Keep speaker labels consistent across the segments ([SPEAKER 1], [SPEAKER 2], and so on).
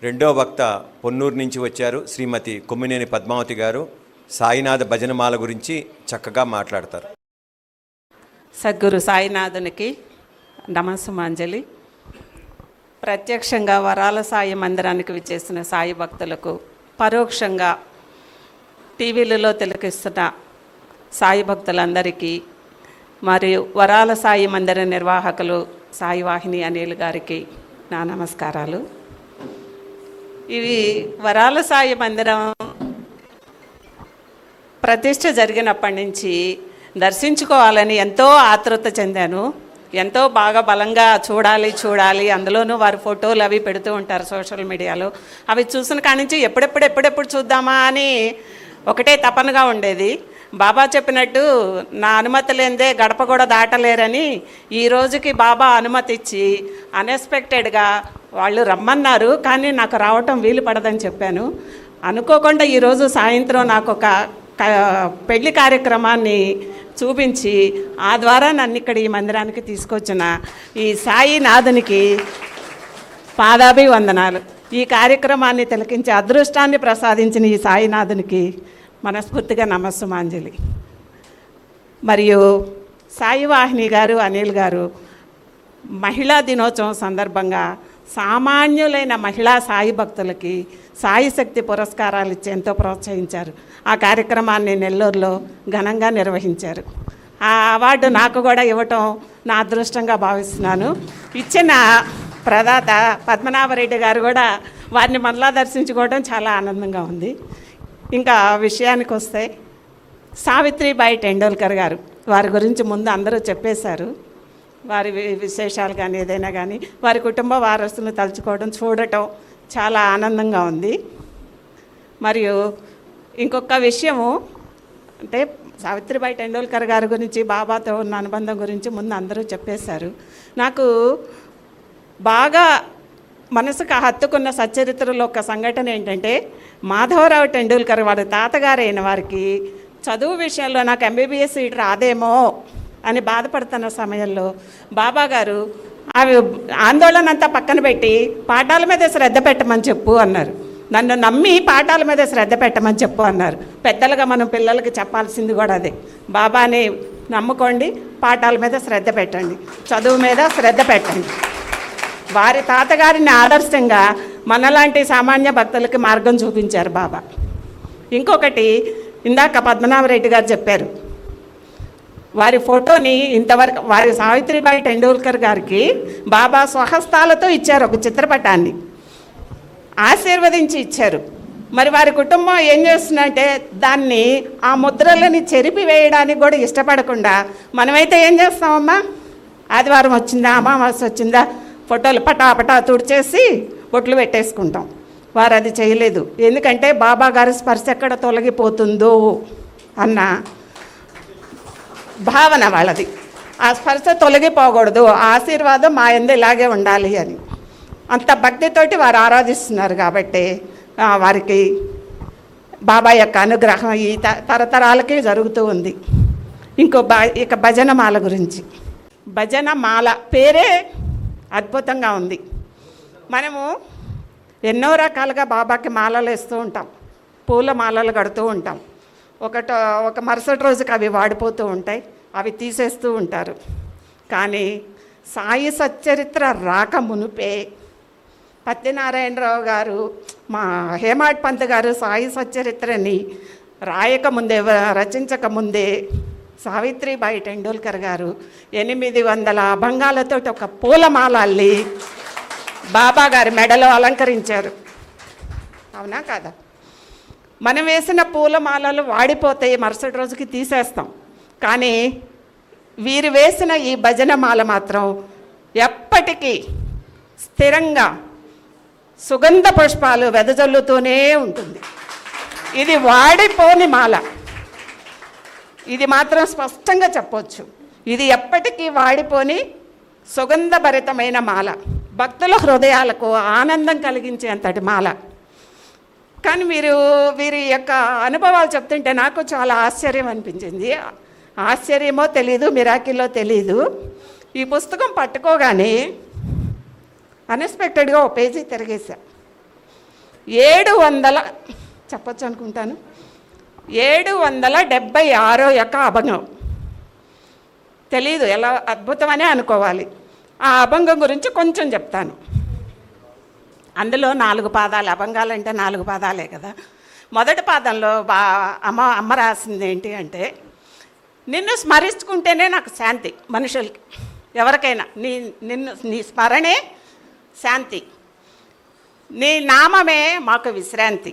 [SPEAKER 1] రెండో వక్త పొన్నూరు నుంచి వచ్చారు శ్రీమతి కొమ్మినేని పద్మావతి గారు. సాయినాథ భజనమాల గురించి చక్కగా మాట్లాడతారు.
[SPEAKER 2] సద్గురు సాయినాథునికి నమస్సుమాంజలి. ప్రత్యక్షంగా వరాల సాయి మందిరానికి విచ్చేసిన సాయి భక్తులకు, పరోక్షంగా టీవీలలో తిలకిస్తున్న సాయి భక్తులందరికీ, మరియు వరాల సాయి మందిర నిర్వాహకులు సాయి వాహిని అనిల్ గారికి నా నమస్కారాలు. ఇవి వరాల సాయి మందిరం ప్రతిష్ఠ జరిగినప్పటి నుంచి దర్శించుకోవాలని ఎంతో ఆతృత చెందాను. ఎంతో బాగా బలంగా చూడాలి. అందులోనూ వారి ఫోటోలు అవి పెడుతూ ఉంటారు సోషల్ మీడియాలో. అవి చూసిన కాడి నుంచి ఎప్పుడెప్పుడు చూద్దామా అని ఒకటే తపనగా ఉండేది. బాబా చెప్పినట్టు నా అనుమతి లేనిదే గడప కూడా దాటలేరని ఈ రోజుకి బాబా అనుమతి ఇచ్చి అన్ఎక్స్పెక్టెడ్గా వాళ్ళు రమ్మన్నారు. కానీ నాకు రావటం వీలు పడదని చెప్పాను. అనుకోకుండా ఈరోజు సాయంత్రం నాకు ఒక పెళ్లి కార్యక్రమాన్ని చూపించి ఆ ద్వారా నన్ను ఇక్కడ ఈ మందిరానికి తీసుకొచ్చిన ఈ సాయినాథునికి పాదాభివందనాలు. ఈ కార్యక్రమాన్ని తిలకించి అదృష్టాన్ని ప్రసాదించిన ఈ సాయినాథునికి మనస్ఫూర్తిగా నమస్సుమాంజలి. మరియు సాయి వాహిని గారు, అనిల్ గారు మహిళా దినోత్సవం సందర్భంగా సామాన్యులైన మహిళా సాయి భక్తులకి సాయి శక్తి పురస్కారాలు ఇచ్చి ఎంతో ప్రోత్సహించారు. ఆ కార్యక్రమాన్ని నెల్లూరులో ఘనంగా నిర్వహించారు. ఆ అవార్డు నాకు కూడా ఇవ్వటం నా అదృష్టంగా భావిస్తున్నాను. ఇచ్చిన ప్రదాత పద్మనాభరెడ్డి గారు కూడా వారిని మరలా దర్శించుకోవడం చాలా ఆనందంగా ఉంది. ఇంకా విషయానికి వస్తే సావిత్రిబాయి టెండూల్కర్ గారు, వారి గురించి ముందు అందరూ చెప్పేశారు. వారి విశేషాలు కానీ ఏదైనా కానీ వారి కుటుంబ వారసులను తలుచుకోవడం, చూడటం చాలా ఆనందంగా ఉంది. మరియు ఇంకొక విషయము అంటే సావిత్రిబాయి టెండూల్కర్ గారి గురించి, బాబాతో ఉన్న అనుబంధం గురించి ముందు అందరూ చెప్పేశారు. నాకు బాగా మనసుకు హత్తుకున్న సచ్చరిత్రలో ఒక సంఘటన ఏంటంటే, మాధవరావు టెండూల్కర్ వారి తాతగారైన వారికి చదువు విషయంలో నాకు ఎంబీబీఎస్ సీట్ రాదేమో అని బాధపడుతున్న సమయంలో బాబా గారు అవి ఆందోళన అంతా పక్కన పెట్టి పాఠాల మీద శ్రద్ధ పెట్టమని చెప్పు అన్నారు. నన్ను నమ్మి పాఠాల మీద శ్రద్ధ పెట్టమని చెప్పు అన్నారు. పెద్దలుగా మనం పిల్లలకి చెప్పాల్సింది కూడా అదే. బాబాని నమ్ముకోండి, పాఠాల మీద శ్రద్ధ పెట్టండి, చదువు మీద శ్రద్ధ పెట్టండి. వారి తాతగారిని ఆదర్శంగా మనలాంటి సామాన్య భక్తులకి మార్గం చూపించారు బాబా. ఇంకొకటి, ఇందాక పద్మనాభరెడ్డి గారు చెప్పారు, వారి ఫోటోని ఇంతవరకు వారి సావిత్రిబాయి టెండూల్కర్ గారికి బాబా స్వహస్తాలతో ఇచ్చారు, ఒక చిత్రపటాన్ని ఆశీర్వదించి ఇచ్చారు. మరి వారి కుటుంబం ఏం చేస్తుందంటే దాన్ని, ఆ ముద్రలని చెరిపి వేయడానికి కూడా ఇష్టపడకుండా, మనమైతే ఏం చేస్తామమ్మా, ఆదివారం వచ్చిందా, అమావాస్య వచ్చిందా, ఫోటోలు పటా తుడిచేసి బొట్లు పెట్టేసుకుంటాం. వారు అది చేయలేదు. ఎందుకంటే బాబా గారి స్పర్శ ఎక్కడ తొలగిపోతుందో అన్న భావన వాళ్ళది. ఆ స్పర్శ తొలగిపోకూడదు, ఆశీర్వాదం మా యందు ఇలాగే ఉండాలి అని అంత భక్తితోటి వారు ఆరాధిస్తున్నారు. కాబట్టి వారికి బాబా యొక్క అనుగ్రహం ఈ తరతరాలకి జరుగుతూ ఉంది. ఇక భజనమాల గురించి. భజనమాల పేరే అద్భుతంగా ఉంది. మనము ఎన్నో రకాలుగా బాబాకి మాలలు వేస్తూ ఉంటాం, పూల మాలలు కడుతూ ఉంటాం. ఒక మరుసటి రోజుకి అవి వాడిపోతూ ఉంటాయి, అవి తీసేస్తూ ఉంటారు. కానీ సాయి సచ్చరిత్ర రాక మునుపే పత్తినారాయణరావు గారు, మా హేమాడ్ పంత్ గారు సాయి సచ్చరిత్రని రాయకముందే, రచించకముందే సావిత్రిబాయి టెండూల్కర్ గారు 800 అభంగాలతో ఒక పూలమాల అల్లి బాబా గారి మెడలో అలంకరించారు. అవునా కాదా? మనం వేసిన పూలమాలలు వాడిపోతాయి, మరుసటి రోజుకి తీసేస్తాం. కానీ వీరు వేసిన ఈ భజనమాల మాత్రం ఎప్పటికీ స్థిరంగా సుగంధ పుష్పాలు వెదజల్లుతూనే ఉంటుంది. ఇది వాడిపోని మాల, ఇది మాత్రం స్పష్టంగా చెప్పొచ్చు. ఇది ఎప్పటికీ వాడిపోని సుగంధభరితమైన మాల, భక్తుల హృదయాలకు ఆనందం కలిగించేంతటి మాల. కానీ వీరి యొక్క అనుభవాలు చెప్తుంటే నాకు చాలా ఆశ్చర్యం అనిపించింది. ఆశ్చర్యమో తెలీదు, మిరాకిల్లో తెలీదు. ఈ పుస్తకం పట్టుకోగానే అన్ఎక్స్పెక్టెడ్గా ఒక పేజీ తిరిగేశా. 700 చెప్పచ్చు అనుకుంటాను, 776 యొక్క అభంగం. తెలీదు, ఎలా అద్భుతమనే అనుకోవాలి. ఆ అభంగం గురించి కొంచెం చెప్తాను. అందులో 4 పాదాలు, అభంగాలంటే 4 పాదాలే కదా. మొదటి పాదంలో అమ్మ రాసింది ఏంటి అంటే, నిన్ను స్మరించుకుంటేనే నాకు శాంతి. మనుషులకి ఎవరికైనా నీ స్మరణే శాంతి, నీ నామమే మాకు విశ్రాంతి.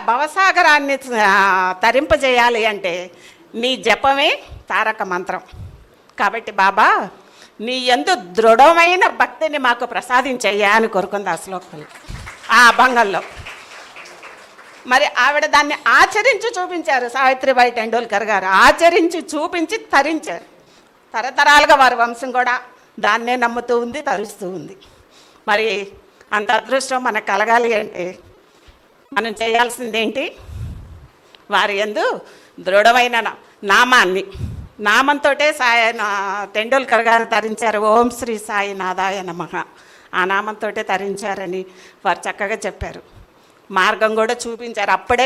[SPEAKER 2] భవసాగరాన్ని తరింపజేయాలి అంటే నీ జపమే తారక మంత్రం. కాబట్టి బాబా, నీ యందు దృఢమైన భక్తిని మాకు ప్రసాదించయ్యా అని కోరుకుంది ఆ శ్లోకంలో, ఆ అభంగంలో. మరి ఆవిడ దాన్ని ఆచరించి చూపించారు. సావిత్రిబాయి టెండూల్కర్ గారు ఆచరించి చూపించి తరించారు. తరతరాలుగా వారి వంశం కూడా దాన్నే నమ్ముతూ ఉంది, తరుస్తూ ఉంది. మరి అంత అదృష్టం మనకు కలగాలి అంటే మనం చేయాల్సిందేంటి? వారి యందు దృఢమైన నామాన్ని, నామంతో టెండూల్కర్ గారు తరించారు. ఓం శ్రీ సాయినాథాయ నమః, ఆ నామంతో తరించారని వారు చక్కగా చెప్పారు. మార్గం కూడా చూపించారు. అప్పుడే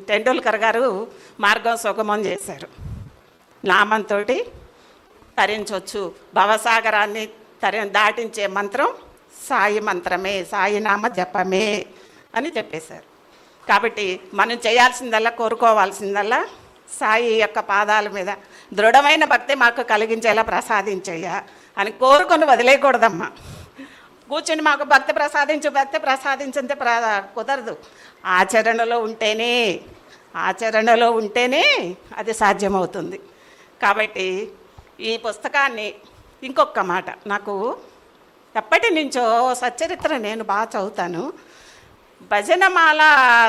[SPEAKER 2] టెండూల్కర్ గారు మార్గం సుగమం చేశారు. నామంతో తరించవచ్చు, భవసాగరాన్ని దాటించే మంత్రం సాయి మంత్రమే, సాయినామ జపమే అని చెప్పేశారు. కాబట్టి మనం చేయాల్సిందల్లా, కోరుకోవాల్సిందల్లా సాయి యొక్క పాదాల మీద దృఢమైన భక్తి మాకు కలిగించేలా ప్రసాదించయ్యా అని కోరుకొని వదిలేయకూడదమ్మా. కూర్చొని మాకు భక్తి ప్రసాదించంతే కుదరదు. ఆచరణలో ఉంటేనే అది సాధ్యమవుతుంది. కాబట్టి ఈ పుస్తకాన్ని, ఇంకొక మాట, నాకు ఎప్పటి నుంచో సచ్చరిత్ర నేను బాగా చదువుతాను. భజనమాల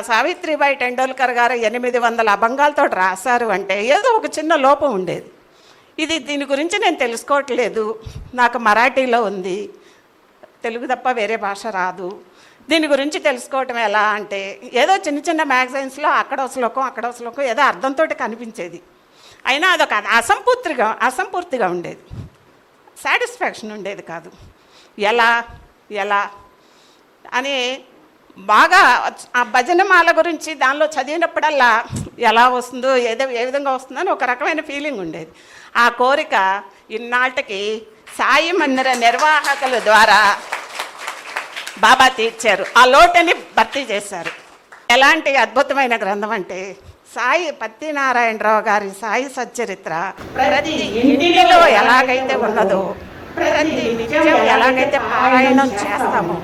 [SPEAKER 2] సావిత్రిబాయి టెండూల్కర్ గారు 800 అభంగాలతో రాశారు అంటే ఏదో ఒక చిన్న లోపం ఉండేది. దీని గురించి నేను తెలుసుకోవట్లేదు, నాకు మరాఠీలో ఉంది, తెలుగు తప్ప వేరే భాష రాదు. దీని గురించి తెలుసుకోవటం ఎలా అంటే ఏదో చిన్న మ్యాగజైన్స్లో అక్కడో శ్లోకం ఏదో అర్థంతో కనిపించేది. అయినా అదొక అసంపూర్తిగా ఉండేది, సాటిస్ఫాక్షన్ ఉండేది కాదు. ఎలా అని బాగా ఆ భజనమాల గురించి దానిలో చదివినప్పుడల్లా ఎలా వస్తుందో, ఏ విధంగా వస్తుందో అని ఒక రకమైన ఫీలింగ్ ఉండేది. ఆ కోరిక ఇన్నాళ్ళకి సాయి మందిర నిర్వాహకుల ద్వారా బాబా తీర్చారు, ఆ లోటుని భర్తీ చేశారు. ఎలాంటి అద్భుతమైన గ్రంథం అంటే సాయి పత్తినారాయణరావు గారి సాయి సచ్చరిత్ర ప్రతి ఇంటిలో ఎలాగైతే ఉన్నదో, ప్రతి నిత్యం ఎలాగైతే పారాయణం చేస్తామో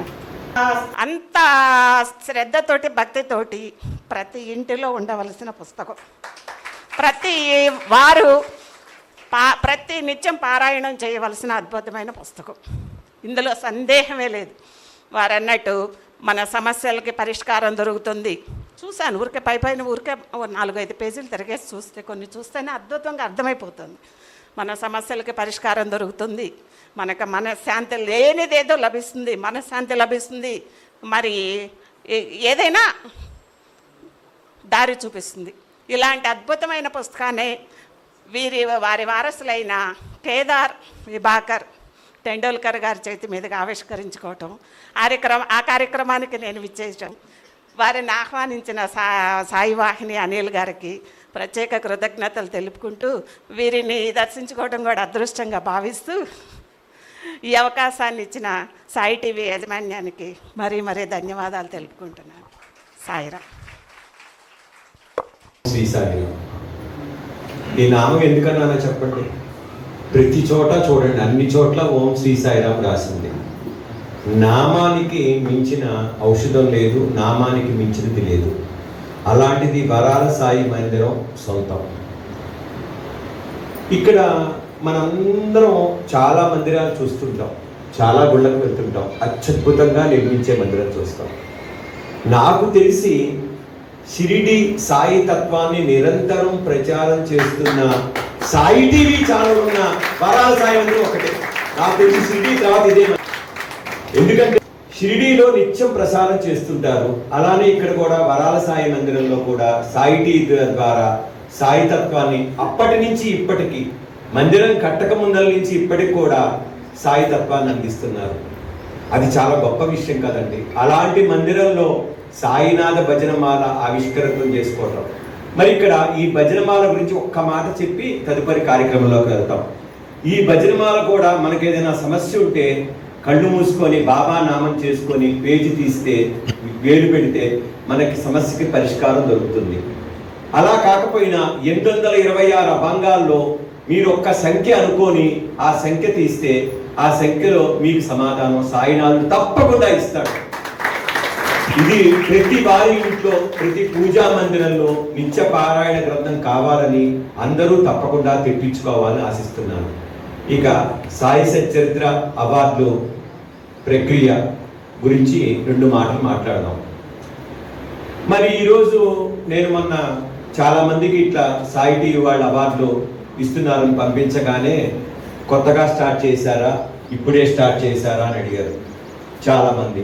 [SPEAKER 2] అంత శ్రద్ధతోటి, భక్తితోటి ప్రతి ఇంటిలో ఉండవలసిన పుస్తకం. ప్రతి నిత్యం పారాయణం చేయవలసిన అద్భుతమైన పుస్తకం. ఇందులో సందేహమే లేదు. వారు అన్నట్టు మన సమస్యలకి పరిష్కారం దొరుకుతుంది. చూశాను, పైన 4-5 పేజీలు తిరిగేసి కొన్ని చూస్తేనే అద్భుతంగా అర్థమైపోతుంది. మన సమస్యలకి పరిష్కారం దొరుకుతుంది, మనకు మనశ్శాంతి లేనిదేదో లభిస్తుంది, మనశ్శాంతి లభిస్తుంది, మరి ఏదైనా దారి చూపిస్తుంది. ఇలాంటి అద్భుతమైన పుస్తకాన్ని వారి వారసులైన కేదార్ విభాకర్ టెండూల్కర్ గారి చేతి మీదుగా ఆవిష్కరించుకోవటం, ఆ కార్యక్రమానికి నేను విచ్చేయటం, వారిని ఆహ్వానించిన సాయివాహిని అనిల్ గారికి ప్రత్యేక కృతజ్ఞతలు తెలుపుకుంటూ వీరిని దర్శించుకోవడం కూడా అదృష్టంగా భావిస్తూ ఈ అవకాశాన్ని ఇచ్చిన సాయి టీవీ యాజమాన్యానికి మరీ ధన్యవాదాలు తెలుపుకుంటున్నాను. సాయిరా.
[SPEAKER 1] శ్రీ సాయిరామ్. ఈ నామం ఎందుకన్నా చెప్పండి. ప్రతి చోట చూడండి, అన్ని చోట్ల ఓం శ్రీ సాయిరామ్ రాసింది. నామానికి మించిన ఔషధం లేదు, నామానికి మించినది లేదు. అలాంటిది వరాల సాయి మందిరం సొంతం. ఇక్కడ మనందరం చాలా మందిరాలు చూస్తుంటాం, చాలా గుళ్ళకు వెళ్తుంటాం, అత్యద్భుతంగా నిర్మించే మందిరం చూస్తాం. నాకు తెలిసి షిరిడి సాయి తత్వాన్ని నిరంతరం ప్రచారం చేస్తున్న సాయి టీవీ ఛానల్ ఉన్న వరాల సాయి మందిరం ఒకటే. నాకు తెలిసి షిరిడి తర్వాత ఇదే. ఎందుకంటే షిరిడీలో నిత్యం ప్రసారం చేస్తుంటారు, అలానే ఇక్కడ కూడా వరాల సాయి మందిరంలో కూడా సాయి టీవీ ద్వారా సాయి తత్వాన్ని అప్పటి నుంచి ఇప్పటికీ, మందిరం కట్టక ముందల నుంచి ఇప్పటికి కూడా సాయి తత్వాన్ని అందిస్తున్నారు. అది చాలా గొప్ప విషయం కదండి. అలాంటి మందిరంలో సాయినాథ భజనమాల ఆవిష్కరణం చేసుకోవటం. మరి ఇక్కడ ఈ భజనమాల గురించి ఒక్క మాట చెప్పి తదుపరి కార్యక్రమంలోకి వెళ్తాం. ఈ భజనమాల కూడా మనకి ఏదైనా సమస్య ఉంటే కళ్ళు మూసుకొని బాబా నామం చేసుకొని పేజీ తీస్తే వేలు పెడితే మనకి సమస్యకి పరిష్కారం దొరుకుతుంది. అలా కాకపోయినా 826 అభంగాల్లో మీరు ఒక్క సంఖ్య అనుకొని ఆ సంఖ్య తీస్తే ఆ సంఖ్యలో మీకు సమాధానం సాయినాథుడు తప్పకుండా ఇస్తాడు. ఇది ప్రతి వారి ఇంట్లో, ప్రతి పూజా మందిరంలో నిత్య పారాయణ గ్రంథం కావాలని అందరూ తప్పకుండా తెప్పించుకోవాలని ఆశిస్తున్నాను. ఇక సాయి సచ్చరిత్ర అవార్డులు ప్రక్రియ గురించి 2 మాటలు మాట్లాడదాం. మరి ఈరోజు నేను మొన్న చాలా మందికి ఇట్లా సాయి టీవీ వాళ్ళ అవార్డులు ఇస్తున్నారని పంపించగానే కొత్తగా స్టార్ట్ చేశారా, ఇప్పుడే స్టార్ట్ చేశారా అని అడిగారు చాలామంది.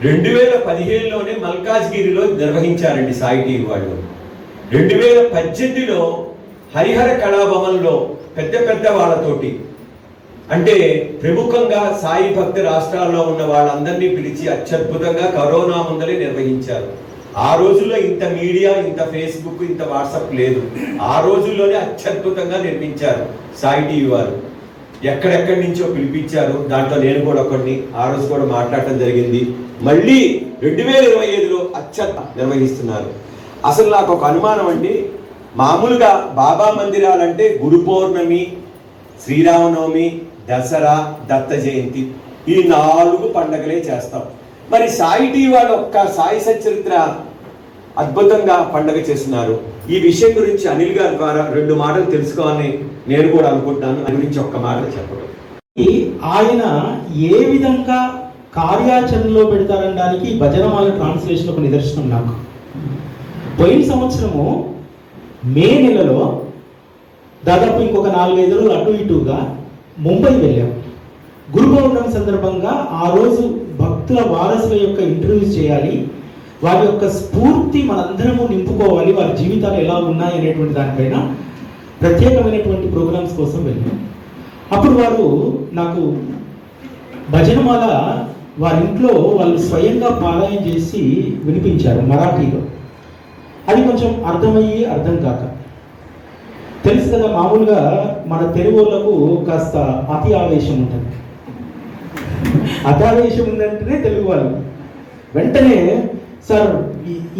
[SPEAKER 1] 2015లోనే మల్కాజ్గిరిలో నిర్వహించారండి సాయి టీవీ వాళ్ళు. 2018లో హరిహర కళాభవన్లో పెద్ద వాళ్ళతోటి, అంటే ప్రముఖంగా సాయి భక్తి రాష్ట్రాల్లో ఉన్న వాళ్ళందరినీ పిలిచి అత్యద్భుతంగా కరోనా ముందలే నిర్వహించారు. ఆ రోజుల్లో ఇంత మీడియా, ఇంత ఫేస్బుక్, ఇంత వాట్సాప్ లేదు. ఆ రోజుల్లోనే అత్యద్భుతంగా నిర్మించారు సాయి టీవీ వారు. ఎక్కడెక్కడి నుంచో పిలిపించారు. దాంట్లో నేను కూడా ఒకడిని ఆ రోజు కూడా మాట్లాడటం జరిగింది. మళ్ళీ 2025లో నిర్వహిస్తున్నారు. అసలు నాకు ఒక అనుమానం అండి, మామూలుగా బాబా మందిరాలంటే గురు పౌర్ణమి, శ్రీరామనవమి, దసరా, దత్త జయంతి ఈ 4 పండగలే చేస్తాం. మరి సాయి టీవీ వాళ్ళు ఒక్క సాయి సచ్చరిత్ర అద్భుతంగా పండగ చేస్తున్నారు. ఈ విషయం గురించి అనిల్ గారి ద్వారా 2 మాటలు తెలుసుకోవాలని నేను కూడా అనుకుంటున్నాను. దాని గురించి ఒక్క మాట చెప్పడం.
[SPEAKER 3] ఆయన ఏ విధంగా కార్యాచరణలో పెడతారనడానికి భజనమాల ట్రాన్స్లేషన్ ఒక నిదర్శనం. నాకు పోయిన సంవత్సరము మే నెలలో దాదాపు ఇంకొక 4-5 రోజులు అటు ఇటుగా ముంబై వెళ్ళాం. గురు పౌర్ణమి సందర్భంగా ఆ రోజు భక్తుల వారసుల యొక్క ఇంటర్వ్యూస్ చేయాలి, వారి యొక్క స్ఫూర్తి మనందరము నింపుకోవాలి, వారి జీవితాలు ఎలా ఉన్నాయి అనేటువంటి దానిపైన ప్రత్యేకమైనటువంటి ప్రోగ్రామ్స్ కోసం వెళ్ళాం. అప్పుడు వారు నాకు భజనమాల వారి ఇంట్లో వాళ్ళు స్వయంగా పారాయణ చేసి వినిపించారు మరాఠీలో. అది కొంచెం అర్థమయ్యి అర్థం కాక, తెలుసు కదా మామూలుగా మన తెలుగులకు కాస్త అతి ఆవేశం ఉంటుంది. అతావేశం ఉందంటేనే తెలుగు వాళ్ళు వెంటనే సార్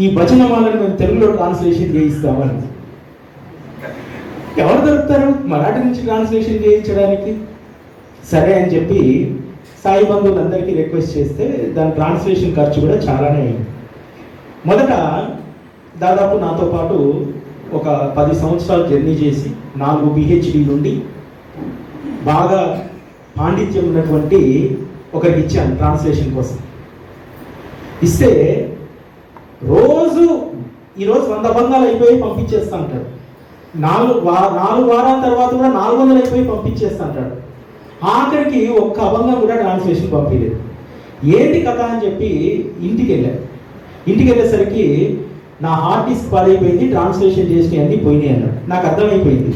[SPEAKER 3] ఈ భజనమాలను మేము తెలుగులో ట్రాన్స్లేషన్ చేయిస్తామని. ఎవరు దొరుకుతారు మరాఠీ నుంచి ట్రాన్స్లేషన్ చేయించడానికి? సరే అని చెప్పి సాయి బంధువులందరికీ రిక్వెస్ట్ చేస్తే దాని ట్రాన్స్లేషన్ ఖర్చు కూడా చాలానే అయింది. మొదట దాదాపు నాతో పాటు ఒక 10 సంవత్సరాలు జర్నీ చేసి 4 PhD నుండి బాగా పాండిత్యం ఉన్నటువంటి ఒకరికి ఇచ్చాను ట్రాన్స్లేషన్ కోసం. ఇస్తే ఈరోజు 100 అభంగాలు అయిపోయి పంపించేస్తా అంటాడు. 4 వారాల తర్వాత కూడా 400 అయిపోయి పంపించేస్తా అంటాడు. ఆఖరికి ఒక్క అభంగం కూడా ట్రాన్స్లేషన్ పంపించలేదు. ఏంటి కథ అని చెప్పి ఇంటికి వెళ్ళేసరికి నా హార్డ్ డిస్క్ పాడైపోయింది, ట్రాన్స్లేషన్ చేసి అన్నీ పోయినాయి అన్నాడు. నాకు అర్థమైపోయింది.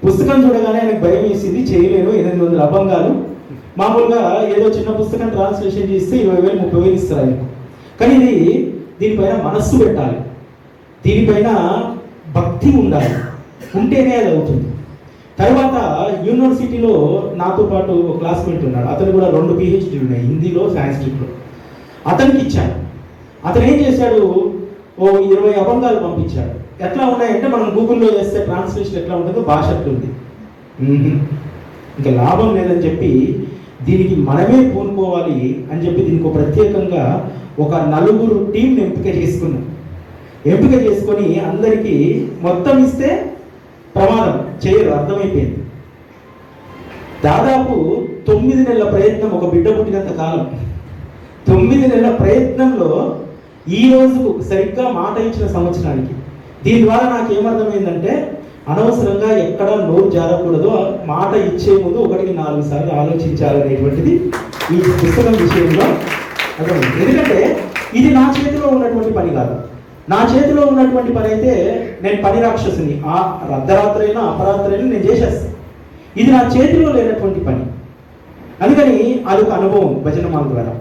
[SPEAKER 3] పుస్తకం చూడగానే ఆయనకు భయం వేసింది, చేయలేను, 800 అభంగాలు. మామూలుగా ఏదో చిన్న పుస్తకం ట్రాన్స్లేషన్ చేస్తే 20,000-30,000 ఇస్తారు ఆయనకు. కానీ దీనిపైన మనస్సు పెట్టాలి, దీనిపైన భక్తి ఉండాలి, ఉంటేనే అది అవుతుంది. తర్వాత యూనివర్సిటీలో నాతో పాటు ఒక క్లాస్మేట్ ఉన్నాడు, అతను కూడా 2 PhD ఉన్నాయి, హిందీలో, సాంస్క్రిట్లో. అతనికి ఇచ్చాను. అతను ఏం చేశాడు, 20 అభంగాలు పంపించాడు. ఎట్లా ఉన్నాయంటే మనం గూగుల్లో చేస్తే ట్రాన్స్లేషన్ ఎట్లా ఉంటుందో భాష అట్లుంది. ఇంకా లాభం లేదని చెప్పి దీనికి మనమే పూనుకోవాలి అని చెప్పి దీనికి ప్రత్యేకంగా ఒక 4 టీంని ఎంపిక చేసుకొని అందరికీ మొత్తం ఇస్తే ప్రమాదం చేయరు, అర్థమైపోయింది. దాదాపు 9 నెలల ప్రయత్నం, ఒక బిడ్డ పుట్టినంత కాలం 9 నెలల ప్రయత్నంలో ఈ రోజుకు సరిగ్గా మాట ఇచ్చిన సంవత్సరానికి. దీని ద్వారా నాకు ఏమర్థమైందంటే అనవసరంగా ఎక్కడ నోరు జారకూడదు, మాట ఇచ్చే ముందు 1-4 సార్లు ఆలోచించాలనేటువంటిది ఈ పుస్తకం విషయంలో అర్థమైంది. ఎందుకంటే ఇది నా చేతిలో ఉన్నటువంటి పని కాదు. నా చేతిలో ఉన్నటువంటి పని అయితే నేను పని రాక్షసుని, అర్ధరాత్రైనా అపరాత్రైనా నేను చేసేస్తాను. ఇది నా చేతిలో లేనటువంటి పని. అందుకని అదొక అనుభవం భజనమాల ద్వారా.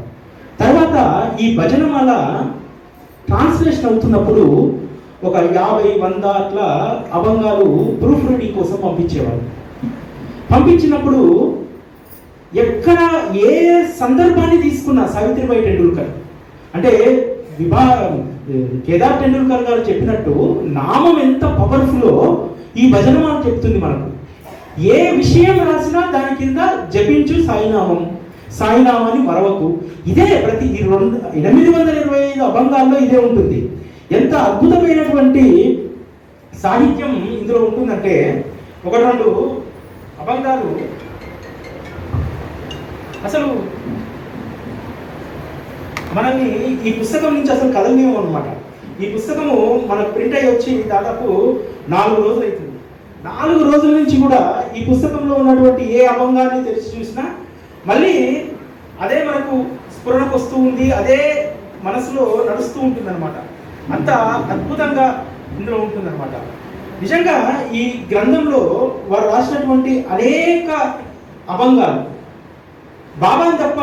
[SPEAKER 3] తర్వాత ఈ భజనమాల ట్రాన్స్లేషన్ అవుతున్నప్పుడు ఒక 50-100 అట్లా అభంగాలు ప్రూఫ్ రీడింగ్ కోసం పంపించేవాళ్ళు. పంపించినప్పుడు ఎక్కడ ఏ సందర్భాన్ని తీసుకున్నా సావిత్రిబాయి టెండూల్కర్ అంటే కేదార్ టెండూల్కర్ గారు చెప్పినట్టు నామం ఎంత పవర్ఫుల్లో ఈ భజనమాల చెప్తుంది మనకు. ఏ విషయం రాసినా దాని కింద జపించు సాయినామం, సాయినామాన్ని మరవకు. ఇదే ప్రతి 825 అభంగాల్లో ఇదే ఉంటుంది. ఎంత అద్భుతమైనటువంటి సాహిత్యం ఇందులో ఉంటుందంటే 1-2 అభంగాలు అసలు మనల్ని ఈ పుస్తకం నుంచి అసలు కదలలేము అనమాట. ఈ పుస్తకము మనకు ప్రింట్ అయ్యి వచ్చి దాదాపు 4 రోజులు అవుతుంది. 4 రోజుల నుంచి కూడా ఈ పుస్తకంలో ఉన్నటువంటి ఏ అభంగాన్ని తెలిసి చూసినా మళ్ళీ అదే మనకు స్ఫురణకు వస్తూ ఉంది, అదే మనసులో నడుస్తూ ఉంటుంది అనమాట. అంత అద్భుతంగా ఇందులో ఉంటుందన్నమాట. నిజంగా ఈ గ్రంథంలో వారు రాసినటువంటి అనేక అభంగాలు బాబాని తప్ప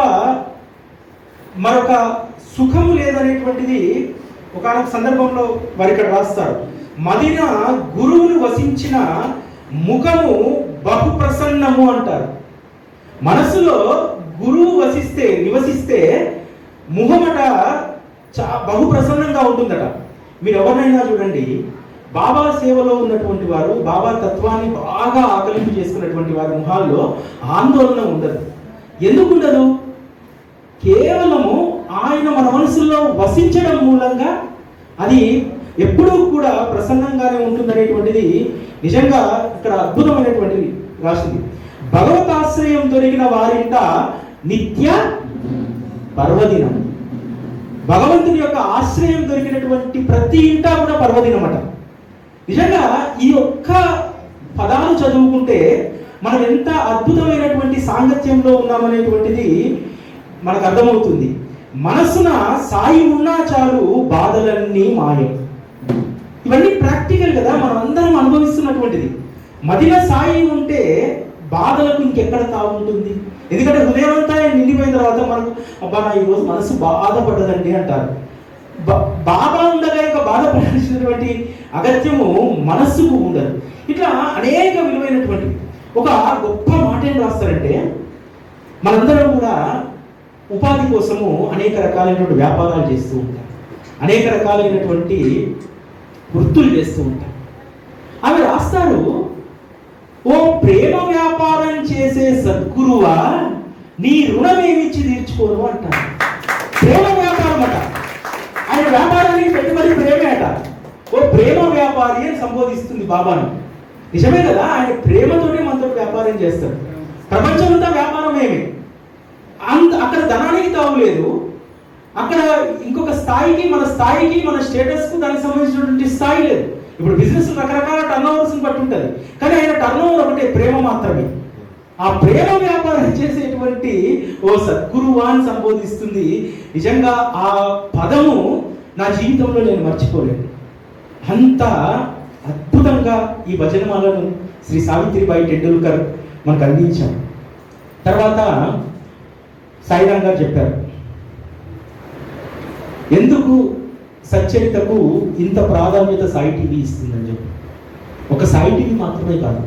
[SPEAKER 3] మరొక సుఖము లేదనేటువంటిది ఒకనొక సందర్భంలో వారు ఇక్కడ రాస్తారు. మదిన గురువును వసించిన ముఖము బహు ప్రసన్నము అంటారు. మనసులో గురువు నివసిస్తే ముఖమట బహు ప్రసన్నంగా ఉంటుందట. మీరు ఎవరినైనా చూడండి, బాబా సేవలో ఉన్నటువంటి వారు, బాబా తత్వాన్ని బాగా ఆకలింపు చేసుకున్నటువంటి వారి ముఖాల్లో ఆందోళన ఉండదు. ఎందుకు ఉండదు? కేవలము ఆయన మన మనసులో వసించడం మూలంగా అది ఎప్పుడూ కూడా ప్రసన్నంగానే ఉంటుందనేటువంటిది నిజంగా ఇక్కడ అద్భుతమైనటువంటిది రాసింది. భగవతాశ్రయం దొరికిన వారింట నిత్య పర్వదినం. భగవంతుని యొక్క ఆశ్రయం దొరికినటువంటి ప్రతి ఇంటా కూడా పర్వదినం అట. నిజంగా ఈ ఒక్క పదాలు చదువుకుంటే మనం ఎంత అద్భుతమైనటువంటి సాంగత్యంలో ఉన్నామనేటువంటిది మనకు అర్థమవుతుంది. మనసున సాయి ఉన్నా చాలు బాధలన్నీ మాయం. ఇవన్నీ ప్రాక్టికల్ కదా, మనం అందరం అనుభవిస్తున్నటువంటిది. మదిన సాయి ఉంటే బాధలకు ఇంకెక్కడ తావు ఉంటుంది? ఎందుకంటే హృదయం అంతా నిండిపోయిన తర్వాత మనకు అబ్బా నా ఈరోజు మనసు బాధపడదండి అంటారు. బాధ ఉండగా ఇంకా బాధపడాల్సినటువంటి అగత్యము మనస్సుకు ఉండదు. ఇట్లా అనేక విలువైనటువంటి ఒక గొప్ప మాట ఏం రాస్తారంటే, మనందరం కూడా ఉపాధి కోసము అనేక రకాలైనటువంటి వ్యాపారాలు చేస్తూ ఉంటాం, అనేక రకాలైనటువంటి వృత్తులు చేస్తూ ఉంటాం. అవి రాస్తారు, ఓ ప్రేమ వ్యాపారం చేసే సద్గురువా నీ రుణం ఏమిచ్చి తీర్చుకోను అంటారు. ప్రేమ వ్యాపారం అట. ఆయన వ్యాపారానికి పెట్టుబడి ప్రేమే అట. ఓ ప్రేమ వ్యాపారి అని సంబోధిస్తుంది బాబాను. నిజమే కదా, ఆయన ప్రేమతోనే మనతో వ్యాపారం చేస్తాడు. ప్రపంచమంతా వ్యాపారం ఏమి, అక్కడ ధనానికి తావులేదు. అక్కడ ఇంకొక స్థాయికి మన స్టేటస్కు దానికి సంబంధించినటువంటి స్థాయి లేదు. ఇప్పుడు బిజినెస్ రకరకాల టర్న్ ఓవర్స్ని బట్టి ఉంటుంది, కానీ ఆయన టర్న్ ఓవర్ ఒకటే, ప్రేమ మాత్రమే. ఆ ప్రేమ వ్యాపారం చేసేటువంటి ఓ సద్గురువా అని సంబోధిస్తుంది. నిజంగా ఆ పదము నా జీవితంలో నేను మర్చిపోలేను. అంత అద్భుతంగా ఈ భజనమాలను శ్రీ సావిత్రిబాయి టెండూల్కర్ మనకు అందించారు. తర్వాత సాయిరాం గారు చెప్పారు, ఎందుకు సచ్చరితకు ఇంత ప్రాధాన్యత సాయి టీవీ ఇస్తుందని చెప్పి. ఒక సాయి టీవీ మాత్రమే కాదు,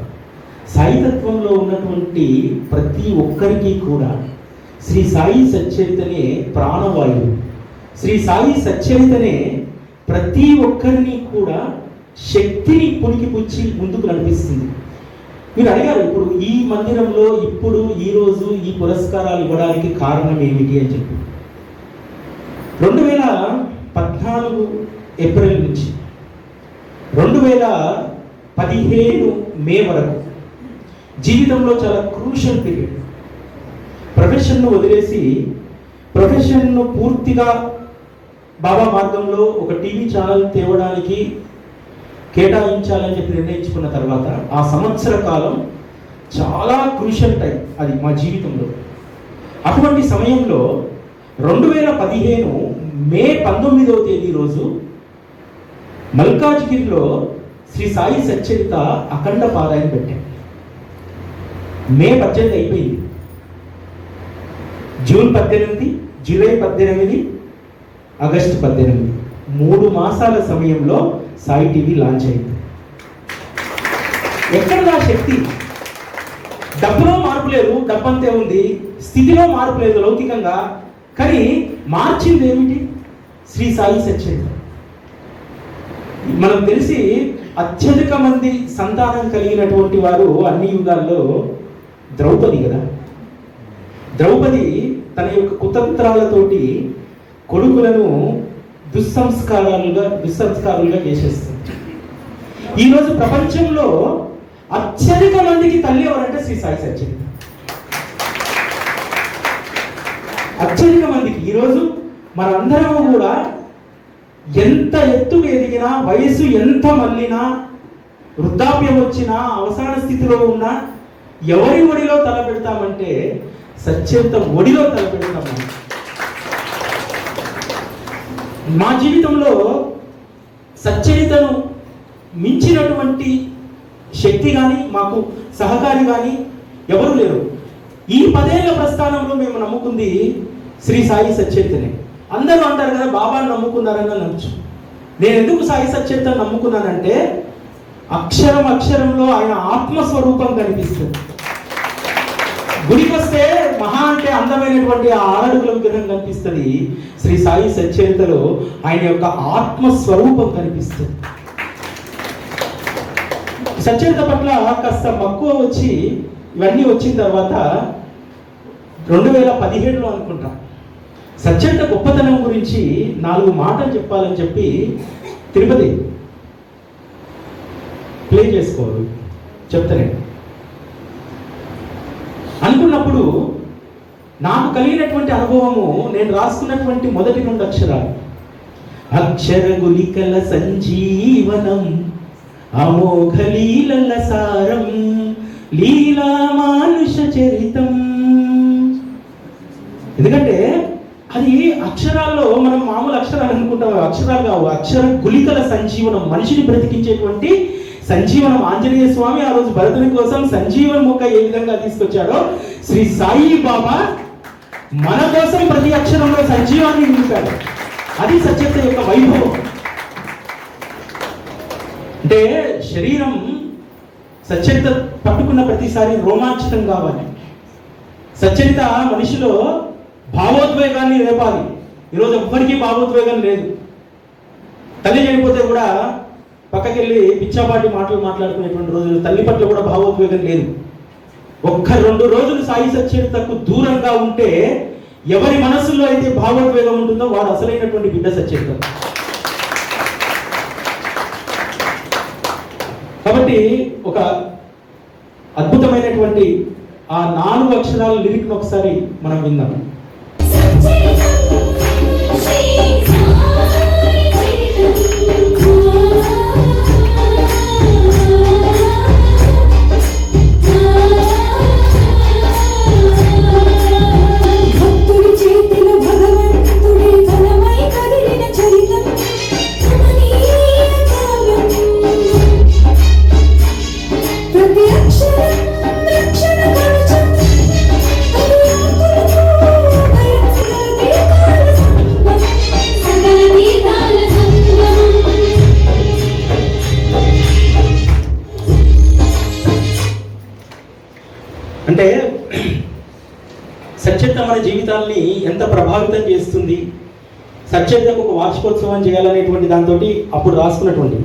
[SPEAKER 3] సాయితత్వంలో ఉన్నటువంటి ప్రతి ఒక్కరికి కూడా శ్రీ సాయి సచ్చరితనే ప్రాణవాయువు. శ్రీ సాయి సచ్చరితనే ప్రతి ఒక్కరిని కూడా శక్తిని పుణికిపుచ్చి ముందుకు నడిపిస్తుంది. మీరు అడిగారు ఇప్పుడు ఈ మందిరంలో ఇప్పుడు ఈరోజు ఈ పురస్కారాలు ఇవ్వడానికి కారణం ఏమిటి అని చెప్పి. 2014 ఏప్రిల్ నుంచి 2015 మే వరకు జీవితంలో చాలా క్రూషియల్ పీరియడ్. ప్రొఫెషన్ను వదిలేసి ప్రొఫెషన్ను పూర్తిగా బాబా మార్గంలో ఒక టీవీ ఛానల్ తేవడానికి కేటాయించాలని చెప్పి నిర్ణయించుకున్న తర్వాత ఆ సంవత్సర కాలం చాలా క్రూషియల్ టైం అది మా జీవితంలో. అటువంటి సమయంలో 2015 మే 19వ తేదీ రోజు మల్కాజ్గిరిలో శ్రీ సాయి సచ్చరిత అఖండ పారాయణ పెట్టాం. మే 18 అయిపోయింది. జూన్ 18, జూలై 18, ఆగస్టు 18, 3 మాసాల సమయంలో సాయి టీవీ లాంచ్ అయింది. ఎక్కడదా శక్తి? డబ్బులో మార్పు లేదు, డబ్బంతే ఉంది. స్థితిలో మార్పు లేదు లౌకికంగా. కానీ మార్చింది ఏమిటి? శ్రీ సాయి సచ్చరిత. మనకు తెలిసి అత్యధిక మంది సంతానం కలిగినటువంటి వారు అన్ని యుగాల్లో ద్రౌపది కదా. ద్రౌపది తన యొక్క కుతంత్రాలతోటి కొడుకులను దుస్సంస్కారులుగా చేసేస్తుంది. ఈరోజు ప్రపంచంలో అత్యధిక మందికి తల్లి ఎవరంటే శ్రీ సాయి సచ్చరిత. అత్యధిక మందికి ఈరోజు మనందరము కూడా ఎంత ఎత్తుకు ఎదిగినా, వయసు ఎంత మళ్ళినా, వృద్ధాప్యం వచ్చినా, అవసాన స్థితిలో ఉన్నా ఎవరి ఒడిలో తల పెడతామంటే సచ్చరిత ఒడిలో తల పెడతాము. మా జీవితంలో సచ్చరితను మించినటువంటి శక్తి కానీ, మాకు సహకారి కానీ ఎవరు లేరు. ఈ 10 ఏళ్ల ప్రస్థానంలో మేము నమ్ముకుంది శ్రీ సాయి సచ్చరితనే. అందరూ అంటారు కదా బాబాను నమ్ముకున్నారని నమ్మచ్చు. నేను ఎందుకు సాయి సచ్చరితను నమ్ముకున్నానంటే అక్షరంలో ఆయన ఆత్మస్వరూపం కనిపిస్తుంది. గుడికి వస్తే మహా అంటే అందమైనటువంటి ఆ 6 అడుగుల విగ్రహం కనిపిస్తుంది. శ్రీ సాయి సచ్చరితలో ఆయన యొక్క ఆత్మస్వరూపం కనిపిస్తుంది. సచ్చరిత పట్ల కాస్త మక్కువ వచ్చి ఇవన్నీ వచ్చిన తర్వాత 2017లో అనుకుంటా సచ్చరిత గొప్పతనం గురించి 4 మాటలు చెప్పాలని చెప్పి తిరుపతి ప్లే చేసుకోవాలి చెప్తానే అనుకున్నప్పుడు నాకు కలిగినటువంటి అనుభవము నేను రాసుకున్నటువంటి మొదటి 2 అక్షరాలు. అక్షర గులికల సంజీవనం అమోఘ లీలల సారం లీలా మానుష చరితం. ఎందుకంటే అది అక్షరాల్లో మనం మామూలు అక్షరాలు అనుకుంటాం, అక్షరాలు కావు. అక్షర గులికల సంజీవనం, మనిషిని బ్రతికించేటువంటి సంజీవనం. ఆంజనేయ స్వామి ఆ రోజు భరతుని కోసం సంజీవన మొక్క ఏ విధంగా తీసుకొచ్చాడో శ్రీ సాయి బాబా మన కోసం ప్రతి అక్షరంలో సంజీవాన్ని నింపాడు. అది సచ్చరిత యొక్క వైభవం. అంటే శరీరం సచ్చరిత పట్టుకున్న ప్రతిసారి రోమాంచితం కావాలి. సచ్చరిత మనిషిలో భావోద్వేగాన్ని రేపాలి. ఈరోజు ఎవ్వరికీ భావోద్వేగం లేదు. తల్లి చనిపోతే కూడా పక్కకెళ్ళి పిచ్చాపాటి మాటలు మాట్లాడుకునేటువంటి రోజులు. తల్లి పట్ల కూడా భావోద్వేగం లేదు. 1-2 రోజులు సాయి సచ్చరితకు దూరంగా ఉంటే ఎవరి మనసులో అయితే భావోద్వేగం ఉంటుందో వాడు అసలైనటువంటి బిడ్డ సచ్చరిత. కాబట్టి ఒక అద్భుతమైనటువంటి ఆ 4 అక్షరాల లిరిక్ను ఒకసారి మనం విందాం. అంటే సచ్చరిత మన జీవితాల్ని ఎంత ప్రభావితం చేస్తుంది, సచ్చరితకు ఒక వార్షికోత్సవం చేయాలనేటువంటి దాంతో అప్పుడు రాసుకున్నటువంటి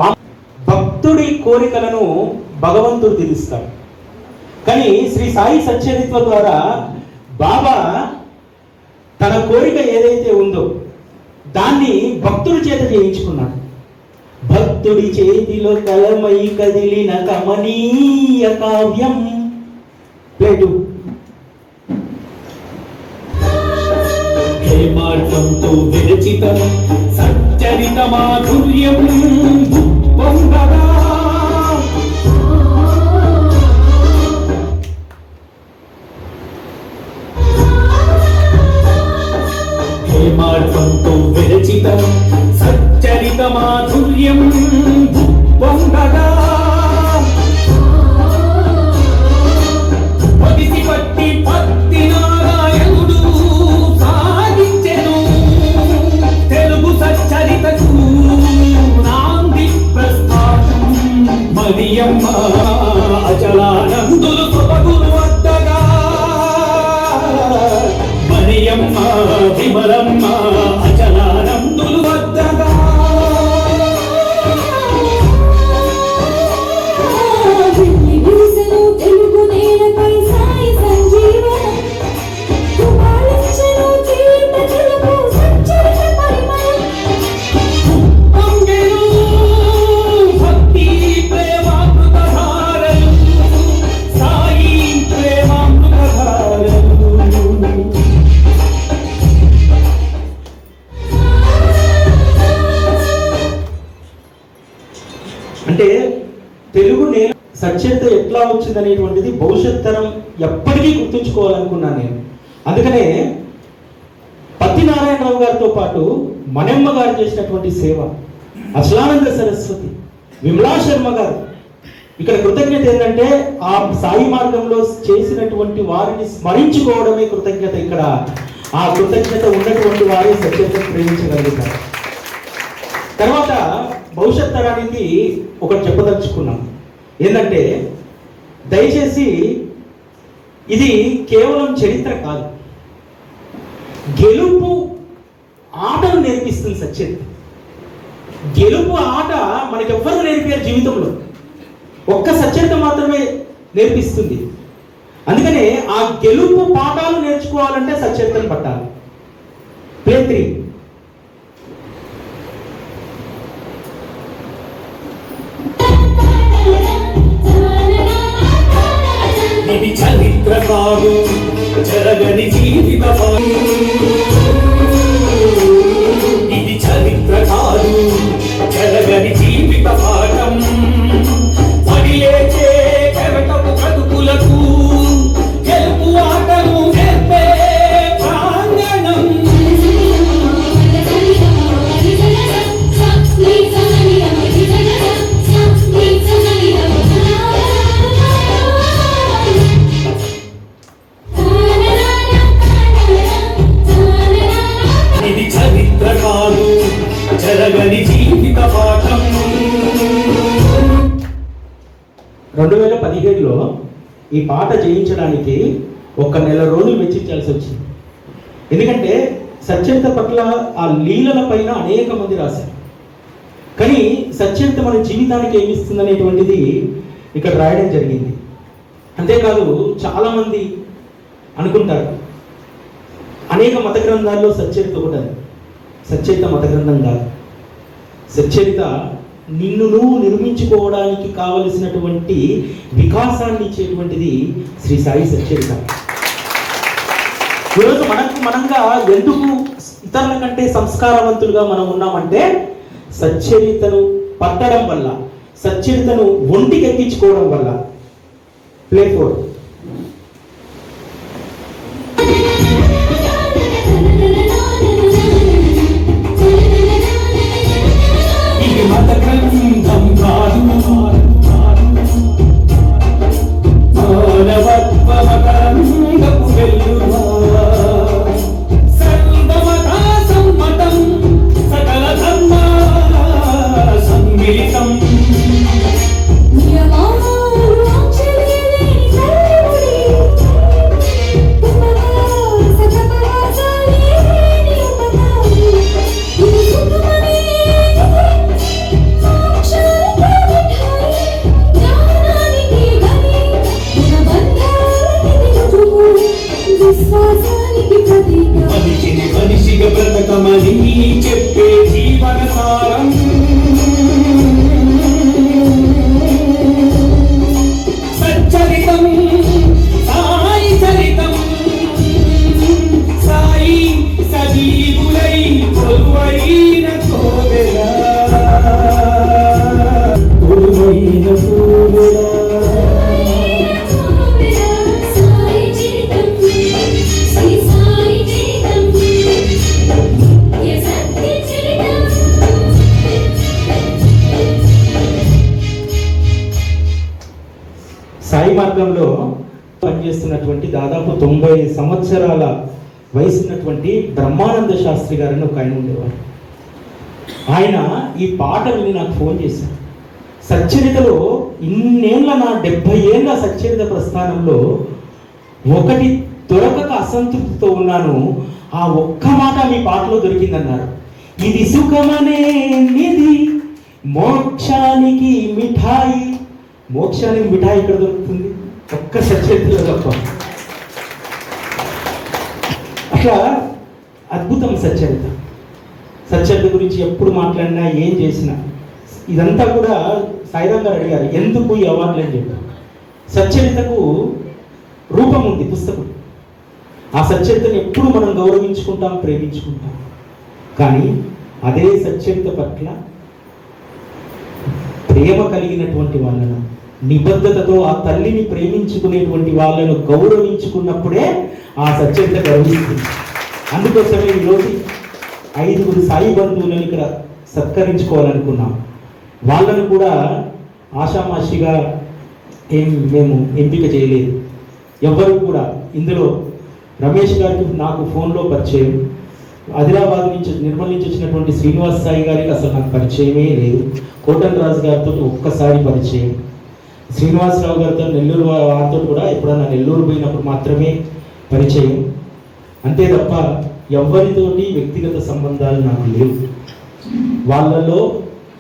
[SPEAKER 3] మా భక్తుడి కోరికలను భగవంతుడు తీరుస్తాడు. కానీ శ్రీ సాయి సచ్చరిత్వ ద్వారా బాబా తన కోరిక ఏదైతే ఉందో దాన్ని భక్తుడి చేత చేయించుకున్నాడు. భక్తుడి చేతిలో కలమై కదిలిన కమనీయ కావ్యం. ప్లేటు
[SPEAKER 4] హేమార్గంతో విరచిత సచ్చరిత మాధుర్యం పొందగా హేమార్గంతో విరచిత సచ్చరిత మాధుర్యం పొందగా పట్టి పత్తి నారాయణుడు విజయమ్మ విమలమ్మ అచలానందులు వద్దగా
[SPEAKER 5] తెలుగు నేలపై సాయి సంజీవనం కుమారించెను కీర్తనలకు సంచలన పరిమళం
[SPEAKER 4] అంగెలు భక్తి ప్రేమామృతధారలు సాయి ప్రేమామృతధారలు
[SPEAKER 3] అంటే తెలుగు నేల సచరిత ఎట్లా వచ్చిందనేటువంటిది భవిష్యత్ తరం ఎప్పటికీ గుర్తుంచుకోవాలనుకున్నాను నేను. అందుకనే పత్తి నారాయణరావు గారితో పాటు మనెమ్మ గారు చేసినటువంటి సేవ, అచలానంద సరస్వతి, విమలా శర్మ గారు, ఇక్కడ కృతజ్ఞత ఏంటంటే ఆ సాయి మార్గంలో చేసినటువంటి వారిని స్మరించుకోవడమే కృతజ్ఞత. ఇక్కడ ఆ కృతజ్ఞత ఉన్నటువంటి వారే సచరితను ప్రేమించగలుగుతారు. తర్వాత భవిష్యత్ తరానికి ఒకటి చెప్పదలుచుకున్నాం ఏంటంటే, దయచేసి ఇది కేవలం చరిత్ర కాదు, గెలుపు ఆటను నేర్పిస్తుంది సచరిత. గెలుపు ఆట మనకెవ్వరు నేర్పారు జీవితంలో, ఒక్క సచరిత మాత్రమే నేర్పిస్తుంది. అందుకనే ఆ గెలుపు పాఠాలు నేర్చుకోవాలంటే సచరితను పట్టాలి. ప్లే 3.
[SPEAKER 4] ఇది చరిత్ర కాదు జరగని జీవిత ఇది చరిత్ర కాదు జరగని జీవిత పాఠం పడిలేచే కెరటపు బ్రతుకులకు గెలుపు ఆటను నేర్పే ప్రాంగణం ఇది చరిత్ర కాదు జరగని జీవిత పాఠం
[SPEAKER 3] 2017లో ఈ పాట చేయించడానికి 1 నెల రోజులు వెచ్చించాల్సి వచ్చింది. ఎందుకంటే సచరిత పట్ల ఆ లీలల పైన అనేక మంది రాశారు, కానీ సచరిత మన జీవితానికి ఏమిస్తుంది అనేటువంటిది ఇక్కడ రాయడం జరిగింది. అంతేకాదు చాలామంది అనుకుంటారు అనేక మత గ్రంథాల్లో సచ్చరిత ఒకటి. సచ్చరిత మత గ్రంథం కాదు. సచ్చరిత నిన్ను నువ్వు నిర్మించుకోవడానికి కావలసినటువంటి వికాసాన్ని ఇచ్చేటువంటిది శ్రీ సాయి సచ్చరిత. ఈరోజు మనంగా ఎందుకు ఇతరుల కంటే సంస్కారవంతులుగా మనం ఉన్నామంటే సచ్చరితను పట్టడం వల్ల, సచ్చరితను ఒంటికి ఎక్కించుకోవడం వల్ల. ప్లే 4.
[SPEAKER 4] ఇది మత గ్రంథం కాదు మానవత్వ మకరంగపు వెల్లువా సర్వమత సమ్మతం సకల ధర్మ సమ్మిళితం మనిషిని మనిషిగా బ్రతకమని చెప్పే జీవన సారం సచ్చరితం సాయి చరితం సాయి సజీవులై కొలువైన కోవెల కొలువైన కోవెల
[SPEAKER 3] సాయి మార్గంలో పనిచేస్తున్నటువంటి దాదాపు 90 సంవత్సరాల వయసు ఉన్నటువంటి బ్రహ్మానంద శాస్త్రి గారని ఒక ఆయన ఉండేవారు. ఆయన ఈ పాట విని నాకు ఫోన్ చేశారు. సచ్చరితలో ఇన్నేళ్ల నా 70 ఏళ్ల సచ్చరిత ప్రస్థానంలో ఒకటి దొరకక అసంతృప్తితో ఉన్నాను, ఆ ఒక్క మాట మీ పాటలో దొరికిందన్నారు. ఇది సుఖమనే నిధి, మోక్షానికి మిఠాయి. మోక్షానికి మిఠాయి ఇక్కడ దొరుకుతుంది? ఒక్క సత్యలో తప్ప. అట్లా అద్భుతం సచ్చరిత. సచ్చరిత గురించి ఎప్పుడు మాట్లాడినా ఏం చేసినా ఇదంతా కూడా సాయిరామ్ గారు అడిగారు ఎందుకు ఈ అవార్డులు అని చెప్పారు. సచ్చరితకు రూపం ఉంది, పుస్తకం. ఆ సచ్చరితను ఎప్పుడు మనం గౌరవించుకుంటాం, ప్రేమించుకుంటాం. కానీ అదే సచ్చరిత పట్ల ప్రేమ కలిగినటువంటి వాళ్ళను, నిబద్ధతతో ఆ తల్లిని ప్రేమించుకునేటువంటి వాళ్ళను గౌరవించుకున్నప్పుడే ఆ సచ్చరిత గౌరవిస్తుంది. అందుకోసమే ఈరోజు 5 సాయి బంధువులను ఇక్కడ సత్కరించుకోవాలనుకున్నాం. వాళ్ళను కూడా ఆషామాషిగా మేము ఎంపిక చేయలేదు. ఎవరు కూడా ఇందులో రమేష్ గారికి నాకు ఫోన్లో పరిచయం, ఆదిలాబాద్ నుంచి నిర్మల్ నుంచి వచ్చినటువంటి శ్రీనివాస్ సాయి గారికి అసలు నాకు పరిచయమే లేదు. కోటన్ రాజు గారితో ఒక్కసారి పరిచయం, శ్రీనివాసరావు గారితో నెల్లూరు వారితో కూడా ఎప్పుడన్నా నెల్లూరు పోయినప్పుడు మాత్రమే పరిచయం. అంతే తప్ప ఎవరితోటి వ్యక్తిగత సంబంధాలు నాకు లేవు. వాళ్ళలో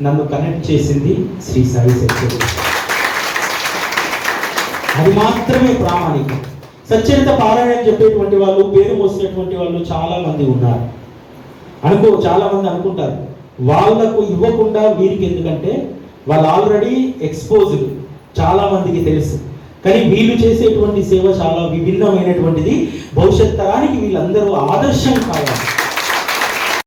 [SPEAKER 3] నన్ను కనెక్ట్ చేసింది శ్రీ సాయి సచ్చరిత. అది మాత్రమే ప్రామాణికం. సచ్చరిత పారాయణ చెప్పేటువంటి వాళ్ళు, పేరు మోసినటువంటి వాళ్ళు చాలా మంది ఉన్నారు. చాలా మంది అనుకుంటారు వాళ్ళకు ఇవ్వకుండా వీరికి ఎందుకంటే వాళ్ళు ఆల్రెడీ ఎక్స్పోజ్డ్, చాలా మందికి తెలుసు. కానీ వీళ్ళు చేసేటువంటి సేవ చాలా విభిన్నమైనటువంటిది. భవిష్యత్ తరానికి వీళ్ళందరూ ఆదర్శం కావాలి.